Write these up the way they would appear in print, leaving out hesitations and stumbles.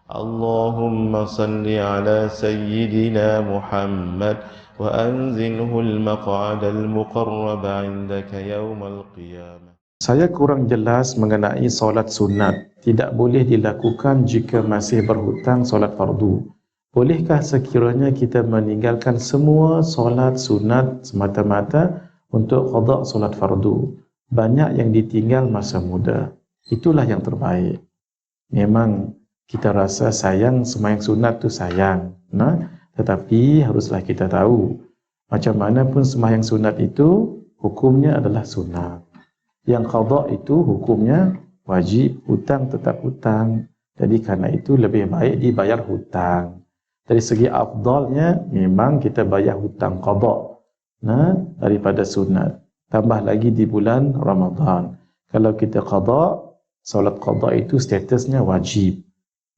اللهم صل على سيدنا محمد وأنزله المقعد المقرب عندك يوم القيامة. Saya kurang jelas mengenai solat sunat. Tidak boleh dilakukan jika masih berhutang solat fardu. Bolehkah sekiranya kita meninggalkan semua solat sunat semata-mata untuk qada solat fardu? Banyak yang ditinggal masa muda. Itulah yang terbaik. Memang kita rasa sayang sembahyang sunat tu sayang, tetapi haruslah kita tahu macam mana pun sembahyang sunat itu hukumnya adalah sunat. Yang qada itu hukumnya wajib, hutang tetap hutang. Jadi kerana itu lebih baik dibayar hutang. Dari segi afdalnya memang kita bayar hutang qada daripada sunat. Tambah lagi di bulan Ramadan. Kalau kita qada, solat qada itu statusnya wajib.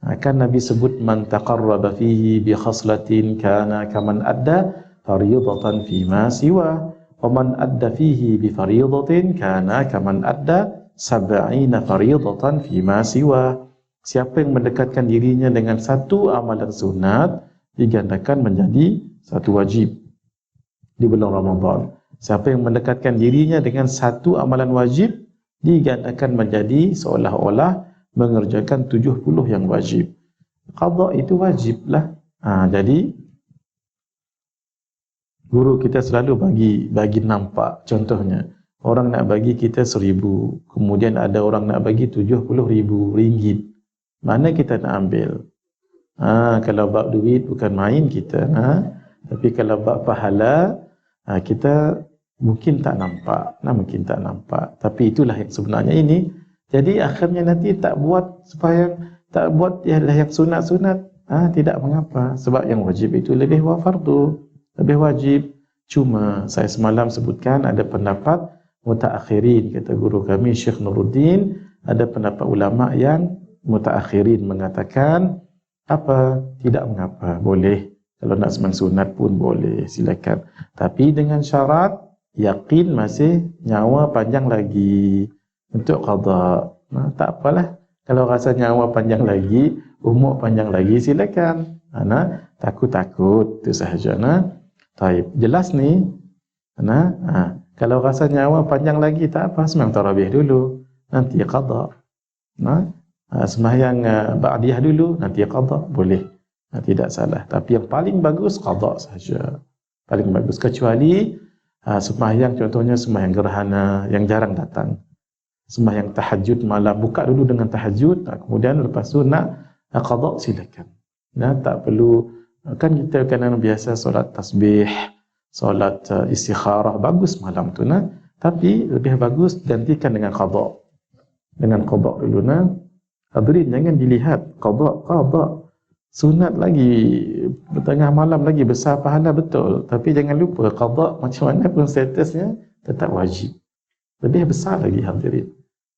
Kan Nabi sebut man taqarraba fihi bi khaslatin kana kaman adda fardhatan fi ma siwa wa man adda fihi bi fardhatin kana kaman adda 70 fardhatan fi ma siwa. Siapa yang mendekatkan dirinya dengan satu amalan sunat digandakan menjadi satu wajib di bulan Ramadan. Siapa yang mendekatkan dirinya dengan satu amalan wajib digandakan menjadi seolah-olah mengerjakan 70 yang wajib. Qada itu wajiblah. Jadi guru kita selalu bagi nampak. Contohnya, orang nak bagi kita 1,000, kemudian ada orang nak bagi 70,000 ringgit. Mana kita nak ambil? Kalau bab duit bukan main kita. Tapi kalau bab pahala, kita mungkin tak nampak. Mungkin tak nampak. Tapi itulah yang sebenarnya ini. Jadi akhirnya nanti tak buat yang sunat-sunat. Tidak mengapa. Sebab yang wajib itu lebih fardu, lebih wajib. Cuma saya semalam sebutkan ada pendapat mutaakhirin, kata guru kami Syekh Nuruddin. Ada pendapat ulama yang mutaakhirin mengatakan tidak mengapa, boleh. Kalau nak sembahyang sunat pun boleh, silakan. Tapi dengan syarat yakin masih nyawa panjang lagi untuk qada. Tak apalah. Kalau rasa nyawa panjang lagi, umur panjang lagi, silakan. Takut-takut itu sahaja. Taib. Jelas ni. Kalau rasa nyawa panjang lagi, tak apa, sembahyang tarawih dulu, nanti qada. Sembahyang ba'diyah dulu, nanti qada, boleh. Tidak salah. Tapi yang paling bagus qada sahaja. Paling bagus. Kecuali sembahyang, contohnya sembahyang gerhana yang jarang datang. Sembahyang tahajud malam, buka dulu dengan tahajud, kemudian lepas tu nak qada, silakan. Tak perlu, kan kita kadang biasa solat tasbih, solat istikharah, bagus malam tu. Tapi lebih bagus gantikan dengan qada. Dengan qada dulu. Hadirin, jangan dilihat qada. Sunat lagi, tengah malam lagi besar pahala, betul. Tapi jangan lupa qada macam mana pun statusnya tetap wajib. Lebih besar lagi hadirin.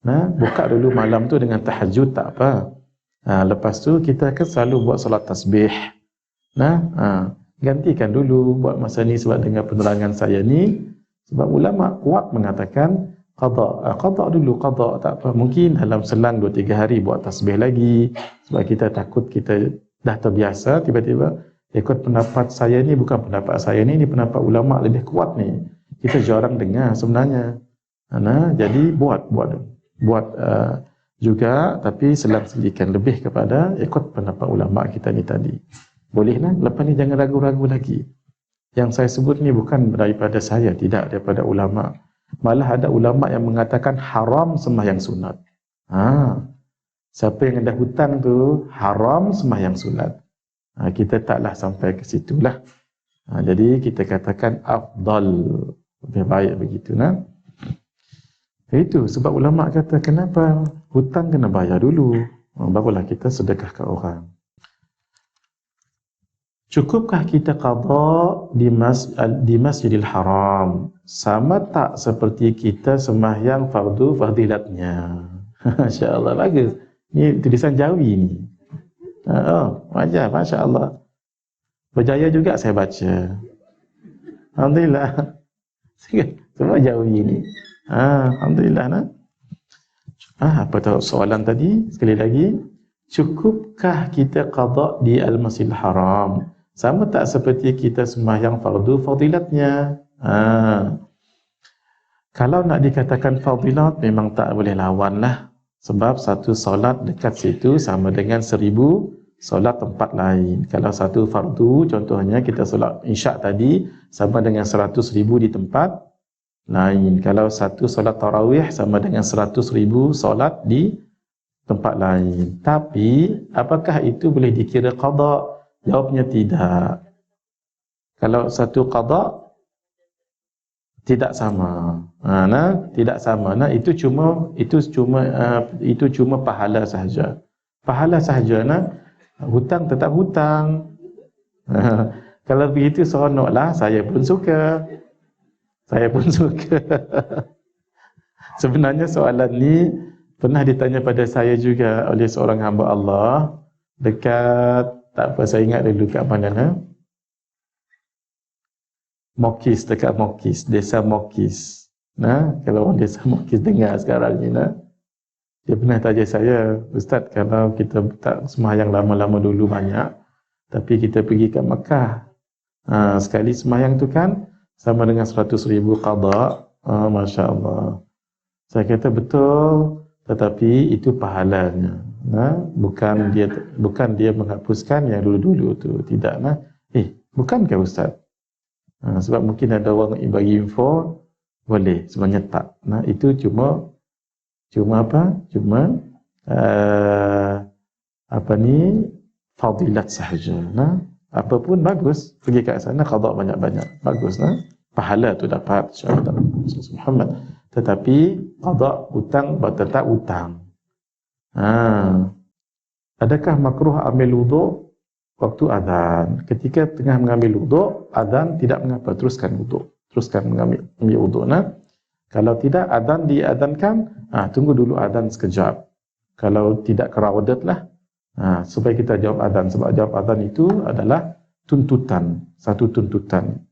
Buka dulu malam tu dengan tahajud, tak apa. Lepas tu kita akan selalu buat solat tasbih. Gantikan dulu buat masa ni sebab dengan penerangan saya ni, sebab ulama kuat mengatakan qada dulu, qada tak apa. Mungkin dalam selang 2-3 hari buat tasbih lagi, sebab kita takut kita dah terbiasa, tiba-tiba ikut pendapat saya ni, bukan pendapat saya ni pendapat ulama lebih kuat ni. Kita jarang dengar sebenarnya. Jadi buat juga, tapi selang-selikan lebih kepada ikut pendapat ulama kita ni tadi. Boleh lepas ni jangan ragu-ragu lagi. Yang saya sebut ni bukan daripada saya, tidak, daripada ulama. Malah ada ulama yang mengatakan haram sembahyang sunat. Siapa yang ada hutang tu haram sembahyang sunat. Kita taklah sampai ke situlah. Jadi kita katakan afdal, lebih baik begitu. Itu sebab ulama kata kenapa hutang kena bayar dulu, barulah kita sedekah ke orang. Cukupkah kita qada di Masjidil Haram? Sama tak seperti kita sembahyang fardu fadilatnya? Masya-Allah, bagus. Ni tulisan Jawi ni. Wajar, masya-Allah. Berjaya juga saya baca. Alhamdulillah. Semua Jawi ni. Alhamdulillah. Apa tahu soalan tadi? Sekali lagi, cukupkah kita qada di Al-Masjidil Haram? Sama tak seperti kita sembahyang fardu fadilatnya? Kalau nak dikatakan fadilat, memang tak boleh lawan lah. Sebab satu solat dekat situ sama dengan 1000 solat tempat lain. Kalau satu fardu, contohnya kita solat isyak tadi, sama dengan 100,000 di tempat lain. Kalau satu solat tarawih, sama dengan 100,000 solat di tempat lain. Tapi, apakah itu boleh dikira qada? Jawabnya tidak. Kalau satu qada, tidak sama. Tidak sama. Itu cuma pahala sahaja. Pahala sahaja. Hutang tetap hutang. Kalau begitu seronoklah, saya pun suka. Sebenarnya soalan ni pernah ditanya pada saya juga oleh seorang hamba Allah dekat, tak apa saya ingat dulu kat mana, Mokis, dekat Mokis, desa Mokis. Kalau orang desa Mokis dengar sekarang ni, dia pernah tanya saya, Ustaz, kalau kita tak sembahyang lama-lama dulu banyak, tapi kita pergi ke Mekah, sekali sembahyang tu kan sama dengan 100,000 qada. Masya Allah. Saya kata betul, tetapi itu pahalanya. Bukan dia menghapuskan yang dulu-dulu tu. Tidak. Bukankah Ustaz? Sebab mungkin ada orang bagi info, boleh, sebenarnya tak. Itu cuma apa? Fadilat sahaja. Apa pun bagus, pergi kat sana qada banyak-banyak. Bagus. Pahala tu dapat insya-Allah Muhammad. Tetapi qada hutang tetap hutang. Adakah makruh ambil wuduk waktu azan? Ketika tengah mengambil wuduk, azan tidak mengapa, teruskan mengambil wuduk. Kalau tidak azan diazankan, tunggu dulu azan sekejap. Kalau tidak kerawadatlah, supaya kita jawab azan. Sebab jawab azan itu adalah tuntutan, satu tuntutan.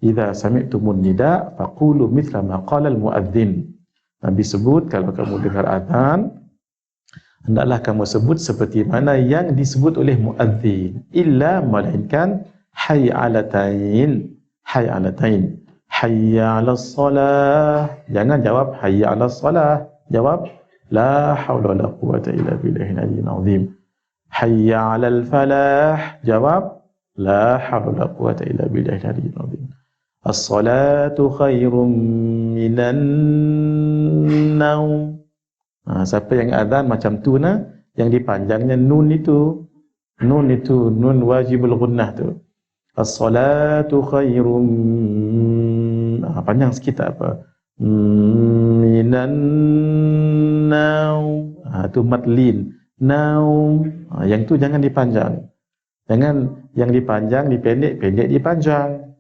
Idza sami'tumun nida faqulu mithla ma qala al-muadzin. Nabi sebut, kalau kamu dengar azan, hendaklah kamu sebut seperti mana yang disebut oleh muadzin, illa melainkan hayya 'alatain, hayya 'alatain, hayya 'alas salah. Jangan jawab hayya 'alas salah, jawab la haula wala quwwata illa billahil aliyyil azim. Hayya 'alal falah, jawab la haula wala quwwata illa billahil aliyyil azim. As-salatu khairum minan naum. Siapa yang azan macam tu, yang dipanjangnya nun itu, nun wajibul gunnah tu. As-salatu khairum, panjang sikit tak apa, minan naum, tu matlin, naum. Yang tu jangan dipanjang. Jangan yang dipanjang dipendek, pendek dipanjang.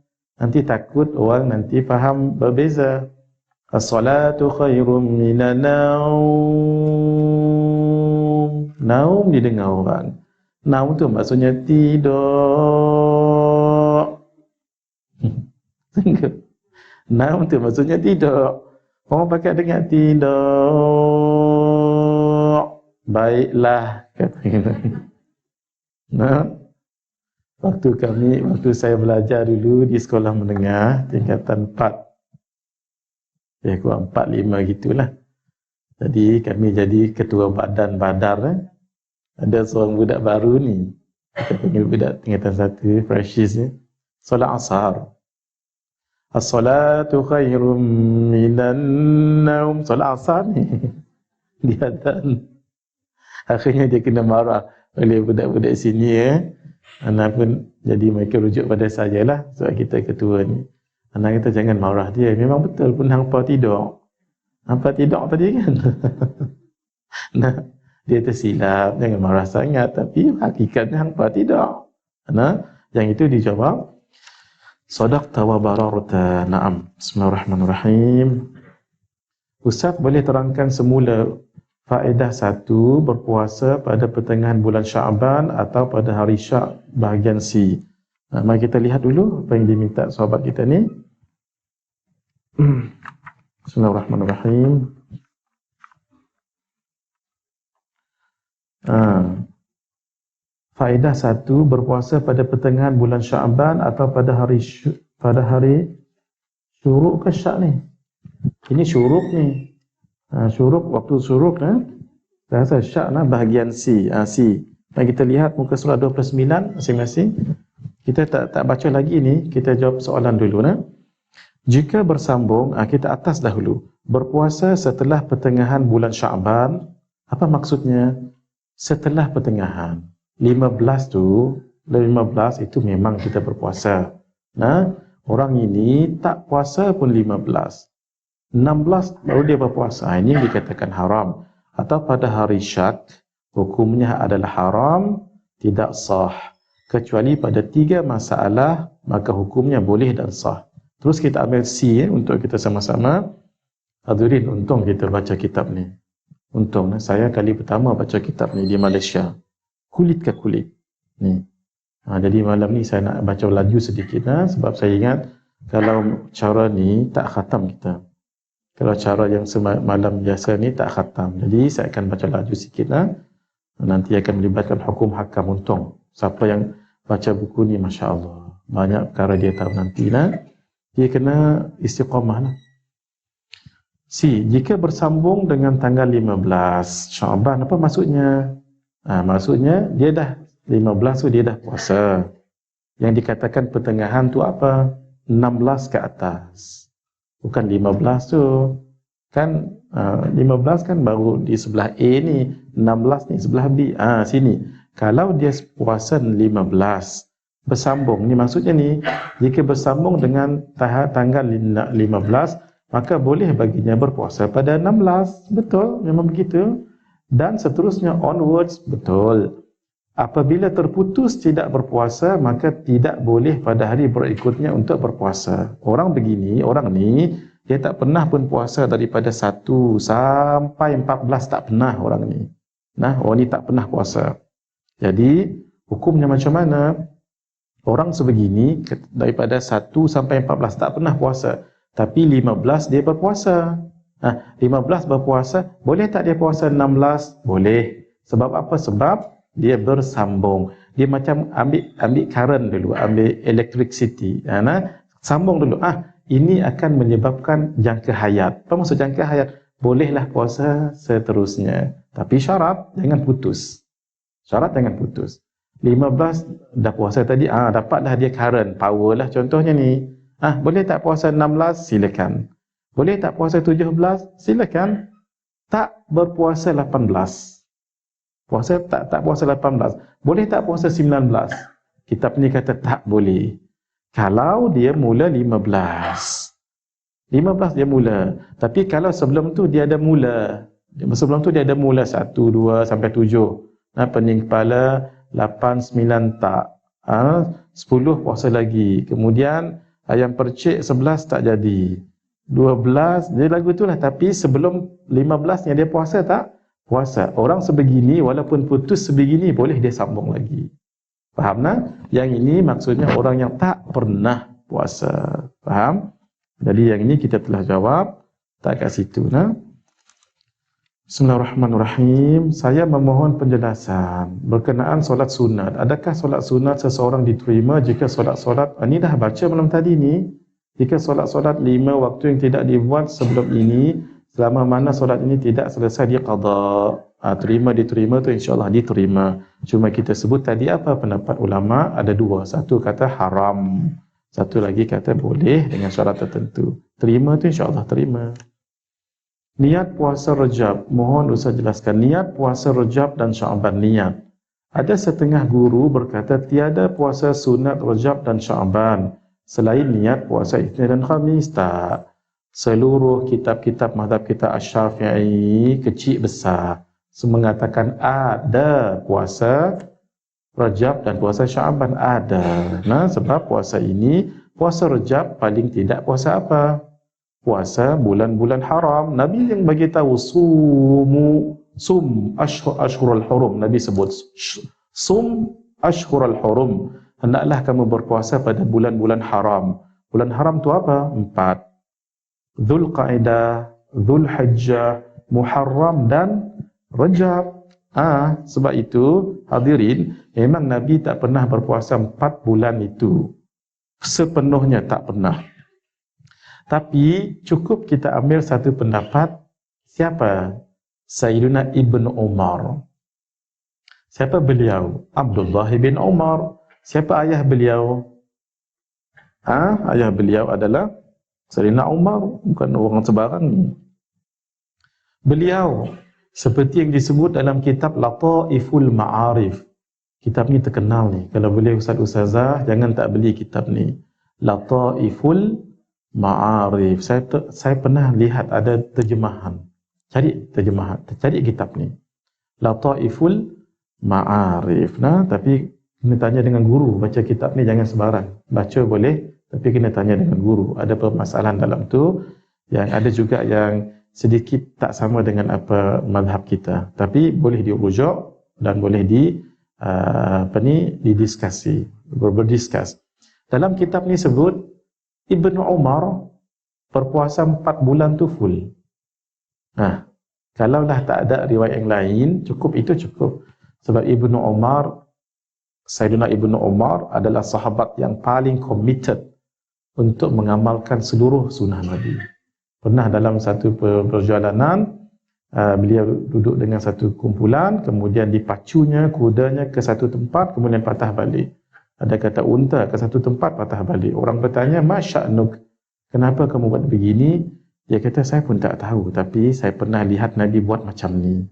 Nanti takut orang nanti faham berbeza. As-salatu khairum minan naum. Naum didengar orang. Naum tu maksudnya tidur. Naum tu maksudnya tidur. Orang pakai dengar tidur. Baiklah, kata. Waktu saya belajar dulu di sekolah menengah tingkatan 4, kurang 4, 5 gitulah. Jadi kami jadi ketua badan badar. Ada seorang budak baru ni, kita panggil budak tingkatan 1, freshies ni, solat asar. As-salatu khairum minan naum. Solat asar ni dia dan akhirnya dia kena marah oleh budak-budak sini. Anak pun jadi mereka rujuk pada saya lah, sebab kita ketua ni. Anak kata jangan marah dia, memang betul pun hampa tidur tadi kan. Dia tersilap, jangan marah sangat, tapi hakikatnya hampa tidur. Yang itu dijawab sadaqta wa bararta. Naam. Bismillahirrahmanirrahim. Ustaz boleh terangkan semula faedah 1 berpuasa pada pertengahan bulan Syaban atau pada hari Syak bahagian C. Mari kita lihat dulu apa yang diminta sahabat kita ni. Bismillahirrahmanirrahim. Faedah satu, berpuasa pada pertengahan bulan Syaban atau pada hari syuruk ke syak ni? Ini syuruk ni. Syuruk, waktu syuruk saya rasa syak bahagian C. C. Dan kita lihat muka surat 29 masing-masing. Kita tak baca lagi ni, kita jawab soalan dulu. Jika bersambung, kita atas dahulu. Berpuasa setelah pertengahan bulan Syaban, apa maksudnya? Setelah pertengahan. 15 itu memang kita berpuasa. Orang ini tak puasa pun 15. 16 baru dia berpuasa. Ini dikatakan haram. Atau pada hari syak, hukumnya adalah haram, tidak sah. Kecuali pada 3 masalah, maka hukumnya boleh dan sah. Terus kita ambil C untuk kita sama-sama. Hadirin, untung kita baca kitab ni. Untung, saya kali pertama baca kitab ni di Malaysia. Kulit ke kulit. Ni. Jadi malam ni saya nak baca laju sedikit sebab saya ingat kalau cara ni tak khatam kita. Kalau cara yang semalam biasa ni tak khatam. Jadi saya akan baca laju sikit Nanti akan melibatkan hukum hakam. Untung siapa yang baca buku ni, Masya Allah, banyak perkara dia tahu nanti Dia kena istiqamah C. Jika bersambung dengan tanggal 15 Syaban, apa maksudnya? Maksudnya dia dah 15 tu dia dah puasa. Yang dikatakan pertengahan tu apa? 16 ke atas. Bukan 15 tu. Kan 15 kan baru di sebelah A ni, 16 ni sebelah B. Sini. Kalau dia puasa 15 bersambung, ni maksudnya ni, jika bersambung dengan tanggal 15, maka boleh baginya berpuasa pada 16. Betul, memang begitu. Dan seterusnya onwards, betul. Apabila terputus tidak berpuasa, maka tidak boleh pada hari berikutnya untuk berpuasa. Orang begini, orang ni, dia tak pernah pun puasa daripada 1 sampai 14, tak pernah orang ni. Orang ni tak pernah puasa. Jadi, hukumnya macam mana? Orang sebegini, daripada 1 sampai 14 tak pernah puasa. Tapi 15 dia berpuasa. 15 berpuasa, boleh tak dia puasa 16? Boleh. Sebab apa? Sebab dia bersambung. Dia macam ambil current dulu, ambil electricity. Sambung dulu. Ini akan menyebabkan jangka hayat. Apa maksud jangka hayat? Bolehlah puasa seterusnya. Tapi syarat jangan putus. Syarat jangan putus. 15 dah puasa tadi, dapatlah dia current, power lah contohnya ni. Boleh tak puasa 16? Silakan. Boleh tak puasa 17? Silakan. Tak berpuasa 18. Tak puasa 18. Boleh tak puasa 19? Kitab ni kata tak boleh. Kalau dia mula 15. 15 dia mula. Tapi kalau sebelum tu dia ada mula. Sebelum tu dia ada mula 1, 2 sampai 7. Pening kepala 8, 9 tak. 10 puasa lagi. Kemudian ayam percik 11 tak jadi. 12 dia lagu itulah. Tapi sebelum 15 yang dia puasa tak? Puasa. Orang sebegini walaupun putus sebegini boleh dia sambung lagi. Faham Yang ini maksudnya orang yang tak pernah puasa. Faham? Jadi yang ini kita telah jawab. Tak kat situ Bismillahirrahmanirrahim. Saya memohon penjelasan berkenaan solat sunat. Adakah solat sunat seseorang diterima jika solat-solat ini dah baca malam tadi ni? Jika solat-solat 5 waktu yang tidak dibuat sebelum ini, selama mana solat ini tidak selesai dia qada. Diterima tu insya-Allah diterima. Cuma kita sebut tadi apa pendapat ulama ada 2. Satu kata haram, satu lagi kata boleh dengan syarat tertentu. Terima tu insya-Allah terima. Niat puasa Rejab, mohon Ustaz jelaskan niat puasa Rejab dan Syaban niat. Ada setengah guru berkata tiada puasa sunat Rejab dan Syaban selain niat puasa Isnin dan Khamis. Tak. Seluruh kitab-kitab mazhab kita Asy-Syafi'i kecil besar mengatakan ada puasa Rejab dan puasa Syaban ada. Sebab puasa ini, puasa Rejab paling tidak puasa apa? Puasa bulan-bulan haram. Nabi yang bagi tahu sum ashhurul hurum. Nabi sebut sum ashhurul hurum. Hendaklah kamu berpuasa pada bulan-bulan haram. Bulan haram tu apa? 4. Dzulqa'dah, Dzulhijjah, Muharram dan Rejab. Sebab itu hadirin, Memang Nabi tak pernah berpuasa 4 bulan itu sepenuhnya, tak pernah. Tapi cukup kita ambil satu pendapat. Siapa? Sayyidina Ibn Umar. Siapa beliau? Abdullah bin Umar. Siapa ayah beliau? Ayah beliau adalah Sayyidina Umar, bukan orang sebarang ni. Beliau seperti yang disebut dalam kitab Lataiful Ma'arif. Kitab ni terkenal ni. Kalau boleh ustaz-ustazah, jangan tak beli kitab ni. Lataiful Ma'arif. Saya pernah lihat ada terjemahan. Cari terjemahan, cari kitab ni. Lataiful Ma'arif. Tapi kena tanya dengan guru. Baca kitab ni jangan sembarang. Baca boleh, tapi kena tanya dengan guru. Ada permasalahan dalam tu, yang ada juga yang sedikit tak sama dengan apa mazhab kita. Tapi boleh dirujuk dan boleh didiskusi, berdiskus. Dalam kitab ni sebut Ibn Umar berpuasa 4 bulan tu full. Kalaulah tak ada riwayat yang lain, cukup itu cukup. Sebab Ibn Umar, Sayyidina Ibn Umar adalah sahabat yang paling committed untuk mengamalkan seluruh sunnah Nabi. Pernah dalam satu perjalanan, beliau duduk dengan satu kumpulan, kemudian dipacunya kudanya ke satu tempat, kemudian patah balik. Ada kata unta ke satu tempat, patah balik. Orang bertanya, Masya'nuk, kenapa kamu buat begini? Dia kata, saya pun tak tahu, tapi saya pernah lihat Nabi buat macam ni.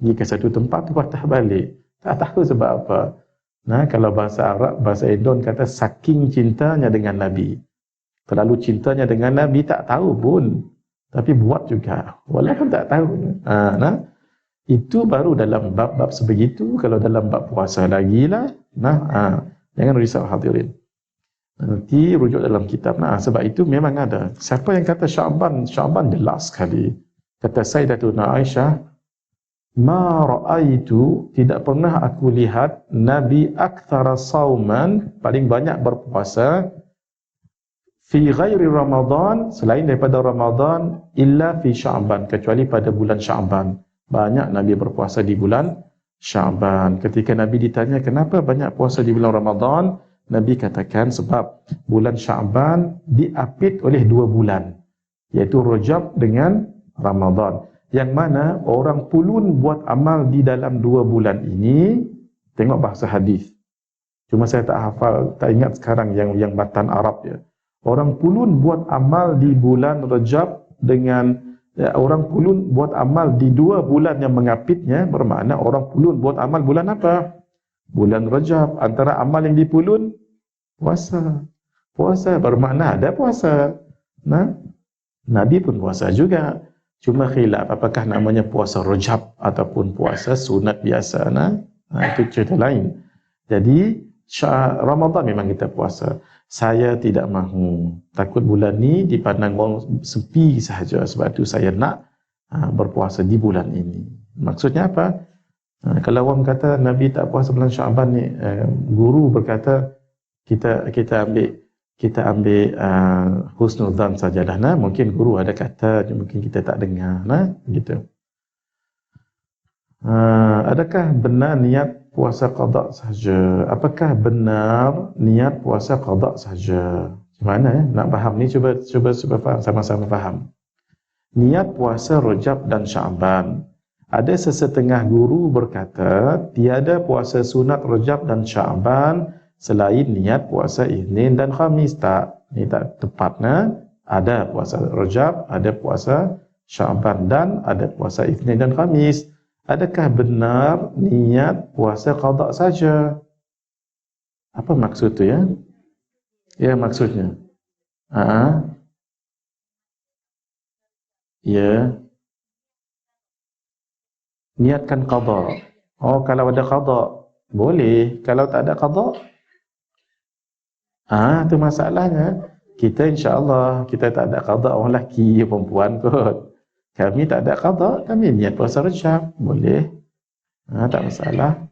Pergi ke satu tempat tu patah balik. Tak tahu sebab apa. Kalau bahasa Arab, bahasa Indon kata, saking cintanya dengan Nabi. Terlalu cintanya dengan Nabi, tak tahu pun. Tapi buat juga, walaupun tak tahu. Itu baru dalam bab-bab sebegitu. Kalau dalam bab puasa lagi lah. Jangan risau hadirin. Nanti rujuk dalam kitab. Sebab itu memang ada. Siapa yang kata Sya'ban? Sya'ban jelas sekali. Kata Sayyidatuna Aisyah, ma ra'aitu, tidak pernah aku lihat Nabi aktsara sauman, paling banyak berpuasa, fi ghairi Ramadan, selain daripada Ramadan, illa fi Sya'ban, kecuali pada bulan Sya'ban. Banyak Nabi berpuasa di bulan Sya'ban. Ketika Nabi ditanya kenapa banyak puasa di bulan Ramadan, Nabi katakan sebab bulan Sya'ban diapit oleh 2 bulan, iaitu Rajab dengan Ramadan. Yang mana orang pulun buat amal di dalam 2 bulan ini. Tengok bahasa hadis. Cuma saya tak hafal, tak ingat sekarang yang matan Arab ya. Orang pulun buat amal di bulan Rajab dengan orang pulun buat amal di 2 bulan yang mengapitnya, bermakna orang pulun buat amal bulan apa? Bulan Rajab. Antara amal yang dipulun, puasa. Puasa bermakna ada puasa. Nabi pun puasa juga. Cuma khilaf apakah namanya puasa Rajab ataupun puasa sunat biasa. Itu cerita lain. Jadi Ramadan memang kita puasa. Saya tidak mahu, takut bulan ni dipandang orang sepi sahaja, sebab itu saya nak berpuasa di bulan ini. Maksudnya apa? Kalau orang kata Nabi tak puasa bulan Sya'ban ni, guru berkata kita ambil husnudzan sajalah. Mungkin guru ada kata, mungkin kita tak dengar gitu. Adakah benar niat puasa qada sahaja? Apakah benar niat puasa qada sahaja? Macam mana nak faham ni? Cuba faham, sama-sama faham. Niat puasa Rajab dan Sya'ban. Ada sesetengah guru berkata tiada puasa sunat Rajab dan Sya'ban selain niat puasa Isnin dan Khamis. Tak, ini tak tepat. Ada puasa Rajab, ada puasa Sya'ban, dan ada puasa Isnin dan Khamis. Adakah benar niat puasa qada saja? Apa maksud tu ya? Ya, maksudnya. Ya. Niatkan qada. Oh, kalau ada qada boleh. Kalau tak ada qada, tu masalahnya. Kita insya-Allah kita tak ada qada, orang lelaki perempuan kot. Kami tak ada qada, kami niat puasa Rajab, boleh. Tak masalah.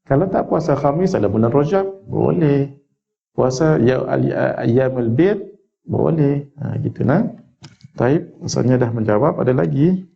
Kalau tak puasa Khamis ada bulan Rajab, boleh. Puasa ayyamul bid, boleh. Gitu Taib, maksudnya dah menjawab. Ada lagi?